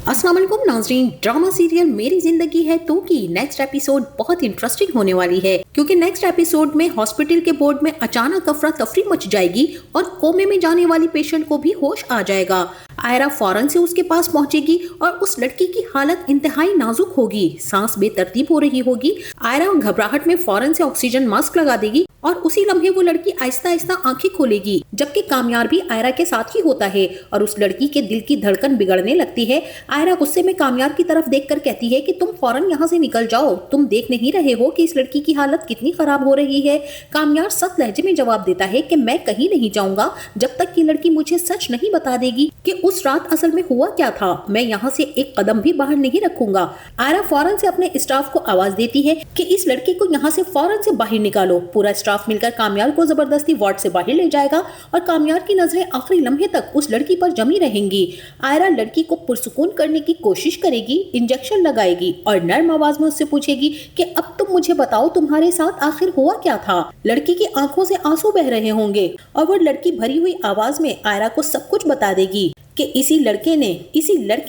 अस्सलाम वालेकुम नाज़रीन, ड्रामा सीरियल मेरी जिंदगी है तो की नेक्स्ट एपिसोड बहुत इंटरेस्टिंग होने वाली है, क्योंकि नेक्स्ट एपिसोड में हॉस्पिटल के बोर्ड में अचानक अफरा तफरी मच जाएगी और कोमे में जाने वाली पेशेंट को भी होश आ जाएगा। आयरा फौरन से उसके पास पहुंचेगी और उस लड़की की हालत इंतहाई नाजुक होगी, सांस बेतरतीब हो रही होगी। आयरा घबराहट में फौरन से ऑक्सीजन मास्क लगा देगी और उसी लम्हे वो लड़की आहिस्ता आहिस्ता आंखें खोलेगी, जबकि कामयार भी आयरा के साथ ही होता है और उस लड़की के दिल की धड़कन बिगड़ने लगती है। आयरा गुस्से में कामयार की तरफ देखकर कहती है कि तुम फौरन यहाँ से निकल जाओ, तुम देख नहीं रहे हो कि इस लड़की की हालत कितनी खराब हो रही है। कामयार सख्त लहजे में जवाब देता है कि मैं कहीं नहीं जाऊंगा जब तक कि लड़की मुझे सच नहीं बता देगी कि उस रात असल में हुआ क्या था। मैं यहाँ से एक कदम भी बाहर नहीं रखूंगा। आयरा फौरन से अपने स्टाफ को आवाज देती है कि इस लड़की को यहाँ से फौरन से बाहर निकालो। पूरा स्टाफ मिलकर कामयार को जबरदस्ती वार्ड से बाहर ले जाएगा और कामयार की नजरें आखिरी लम्हे तक उस लड़की पर जमी रहेंगी। आयरा लड़की को पुरसुकून करने की कोशिश करेगी, इंजेक्शन लगाएगी और नर्म आवाज में उससे पूछेगी कि अब तुम मुझे बताओ तुम्हारे साथ आखिर हुआ क्या था। लड़की की आंखों से आंसू बह रहे होंगे और वो लड़की भरी हुई आवाज में आयरा को सब कुछ बता देगी कि इसी लड़के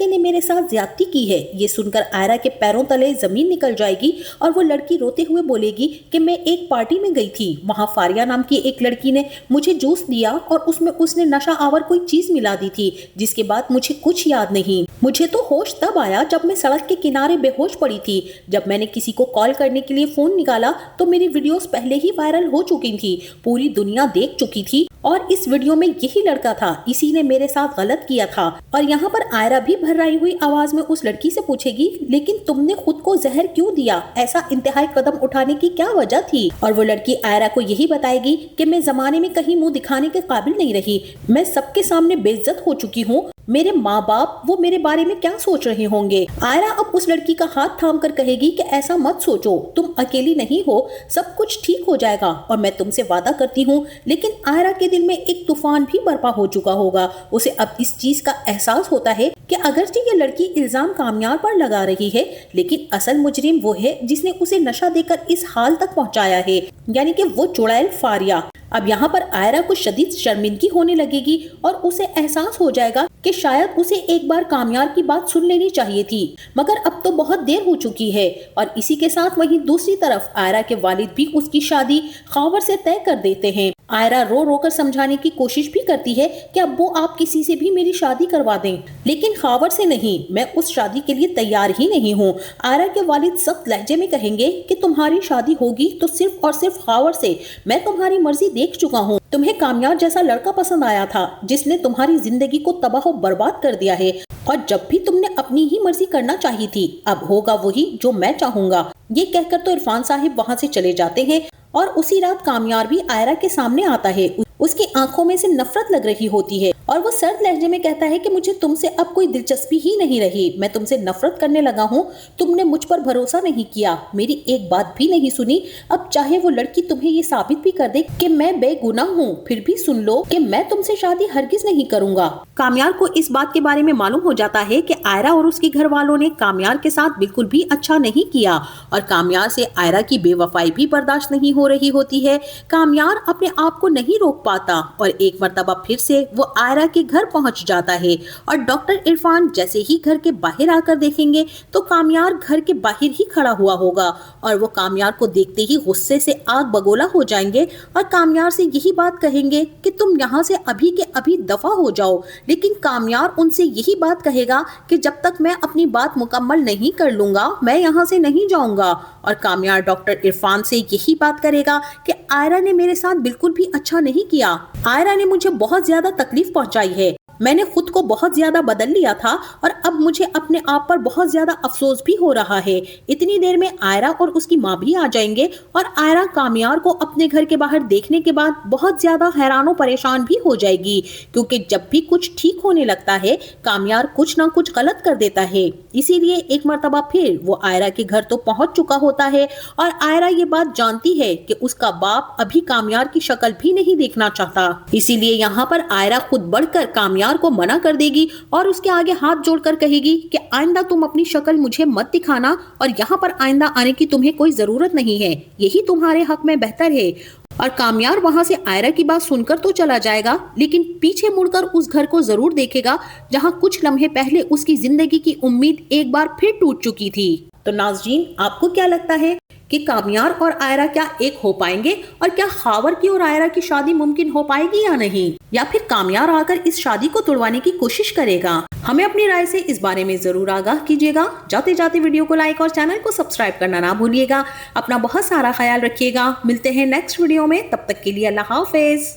ने मेरे साथ ज्यादती की है। ये सुनकर आयरा के पैरों तले जमीन निकल जाएगी और वो लड़की रोते हुए बोलेगी कि मैं एक पार्टी में गई थी, वहाँ फारिया नाम की एक लड़की ने मुझे जूस दिया और उसमें उसने नशा आवर कोई चीज मिला दी थी, जिसके बाद मुझे कुछ याद नहीं। मुझे तो होश तब आया जब मैं सड़क के किनारे बेहोश पड़ी थी। जब मैंने किसी को कॉल करने के लिए फोन निकाला तो मेरी वीडियोस पहले ही वायरल हो चुकी थी, पूरी दुनिया देख चुकी थी और इस वीडियो में यही लड़का था, इसी ने मेरे साथ गलत किया था। और यहाँ पर आयरा भी भर्राई हुई आवाज में उस लड़की से पूछेगी, लेकिन तुमने खुद को जहर क्यों दिया? ऐसा इंतहाई कदम उठाने की क्या वजह थी? और वो लड़की आयरा को यही बताएगी कि मैं जमाने में कहीं मुंह दिखाने के काबिल नहीं रही, मैं सबके सामने बेइज्जत हो चुकी हूँ। मेरे माँ बाप वो मेरे बारे में क्या सोच रहे होंगे। आयरा अब उस लड़की का हाथ थाम कर कहेगी कि ऐसा मत सोचो, तुम अकेली नहीं हो, सब कुछ ठीक हो जाएगा और मैं तुमसे वादा करती हूँ। लेकिन आयरा के दिल में एक तूफान भी बर्पा हो चुका होगा। उसे अब इस चीज का एहसास होता है कि अगरचे ये लड़की इल्जाम कामयार पर लगा रही है, लेकिन असल मुजरिम वो है जिसने उसे नशा देकर इस हाल तक पहुँचाया है, यानी कि वो चुड़ैल फारिया। अब यहाँ पर आयरा को शदीद शर्मिंदगी होने लगेगी और उसे एहसास हो जाएगा कि शायद उसे एक बार कामयार की बात सुन लेनी चाहिए थी, मगर अब तो बहुत देर हो चुकी है। और इसी के साथ वहीं दूसरी तरफ आयरा के वालिद भी उसकी शादी खावर से तय कर देते हैं। आयरा रो रो कर समझाने की कोशिश भी करती है कि अब्बू आप किसी से भी मेरी शादी करवा दें, लेकिन खावर से नहीं, मैं उस शादी के लिए तैयार ही नहीं हूँ। आयरा के वालिद सख्त लहजे में कहेंगे कि तुम्हारी शादी होगी तो सिर्फ और सिर्फ खावर से, मैं तुम्हारी मर्जी देख चुका हूँ। तुम्हें कामयार जैसा लड़का पसंद आया था जिसने तुम्हारी जिंदगी को तबाह बर्बाद कर दिया है, और जब भी तुमने अपनी ही मर्जी करना चाहिए थी, अब होगा वही जो मैं चाहूंगा। ये कहकर तो इरफान साहिब वहाँ से चले जाते हैं और उसी रात कामयार भी आयरा के सामने आता है। उसकी आंखों में से नफरत लग रही होती है और वो सर्द लहजे में कहता है कि मुझे तुमसे अब कोई दिलचस्पी ही नहीं रही, मैं तुमसे नफरत करने लगा हूँ। तुमने मुझ पर भरोसा नहीं किया, मेरी एक बात भी नहीं सुनी। अब चाहे वो लड़की तुम्हें ये साबित भी कर दे कि मैं बेगुनाह हूँ, फिर भी सुन लो कि मैं तुमसे शादी हरगिज नहीं करूंगा। कामयार को इस बात के बारे में मालूम हो जाता है कि आयरा और उसके घर वालों ने कामयार के साथ बिल्कुल भी अच्छा नहीं किया और कामयार से आयरा की बेवफाई भी बर्दाश्त नहीं हो रही होती है। कामयार अपने आप को नहीं रोक पाता और एक मर्तबा फिर से वो आयरा के घर पहुंच जाता है और डॉक्टर इरफान जैसे ही घर के बाहर आकर देखेंगे तो कामयार घर के बाहर ही खड़ा हुआ होगा और वो कामयार को देखते ही गुस्से से आग बगोला हो जाएंगे और कामयार से यही बात कहेंगे कि तुम यहाँ से अभी के अभी दफा हो जाओ। लेकिन कामयार उनसे यही बात कहेगा कि जब तक मैं अपनी बात मुकम्मल नहीं कर लूंगा मैं यहाँ से नहीं जाऊंगा। और कामयार डॉक्टर इरफान से यही बात करेगा कि आयरा ने मेरे साथ बिल्कुल भी अच्छा नहीं किया, आयरा ने मुझे बहुत ज्यादा तकलीफ पहुंचाई है, मैंने खुद को बहुत ज्यादा बदल लिया था और अब मुझे अपने आप पर बहुत ज्यादा अफसोस भी हो रहा है। इतनी देर में आयरा और उसकी माँ भी आ जाएंगे और आयरा कामयार को अपने घर के बाहर देखने के बाद बहुत ज्यादा हैरान और परेशान भी हो जाएगी, क्योंकि जब भी कुछ ठीक होने लगता है कामयार कुछ ना कुछ गलत कर देता है। इसीलिए एक मर्तबा फिर वो आयरा के घर तो पहुंच चुका होता है और आयरा ये बात जानती है कि उसका बाप अभी कामयार की शक्ल भी नहीं देखना चाहता। इसीलिए यहाँ पर आयरा खुद बढ़कर कामयार को मना कर देगी और उसके आगे हाथ जोड़कर कहेगी कि आइंदा तुम अपनी शक्ल मुझे मत दिखाना और यहाँ पर आइंदा आने की तुम्हें कोई जरूरत नहीं है, यही तुम्हारे हक में बेहतर है। और कामयार वहां से आयरा की बात सुनकर तो चला जाएगा, लेकिन पीछे मुड़कर उस घर को जरूर देखेगा जहां कुछ लम्हे पहले उसकी जिंदगी की उम्मीद एक बार फिर टूट चुकी थी। तो नाज़रीन, आपको क्या लगता है कि कामयार और आयरा क्या एक हो पाएंगे, और क्या खावर की और आयरा की शादी मुमकिन हो पाएगी या नहीं, या फिर कामयार आकर इस शादी को तोड़वाने की कोशिश करेगा? हमें अपनी राय से इस बारे में जरूर आगाह कीजिएगा। जाते जाते वीडियो को लाइक और चैनल को सब्सक्राइब करना ना भूलिएगा। अपना बहुत सारा ख्याल रखिएगा। मिलते हैं नेक्स्ट वीडियो में, तब तक के लिए अल्लाह हाफिज।